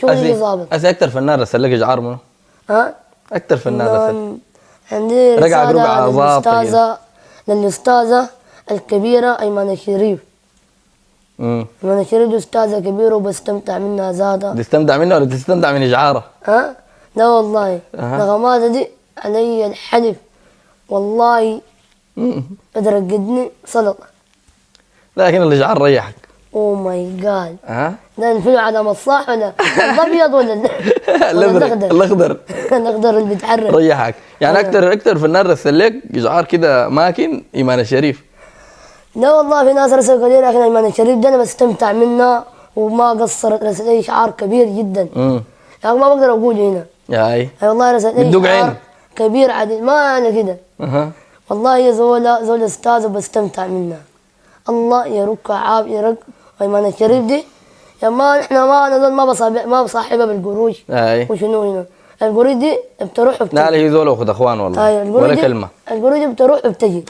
شغل اللي ظابط. هسه اكثر فنان رسل لك اشعار منه؟ ها؟ اكثر فنان رسل عندي رجع بربع رسالة ظابطة للأستاذة الكبيرة أيمن الشريف. أيمن الشريف دي أستاذة كبيرة وبستمتع منها زادة. تستمتع منها ولا تستمتع من إشعارها؟ ها؟ لا والله نغماتها دي علي الحلف والله ترقدني سلطة. لكن الإشعار ريحك. اوه ماي جاد. ها؟ ده الفيلم على مصاح ولا الابيض ولا الاخضر الاخضر اللي بيتحرك ريحك يعني. اكثر فنان رسل لك اشعار كده ماكن ايمان الشريف. لا والله في ناس رسل كثير، لكن ايمان الشريف ده انا بستمتع منها وما قصرت، رسل لي اشعار كبير جدا. يعني ما بقدر اقول هنا. اي والله رسل لي اشعار كبير عديد ما انا كده. والله هي زول استاذ وبستمتع منها. الله يرك عاب يرك. ايمان الشريف دي يا ما احنا ما بصاحبها بالقروش. وشنو هنا القروش دي بتروح وبتجي. لا هي زول اخذ اخوان والله ولا كلمه. القروش دي بتروح وبتجي.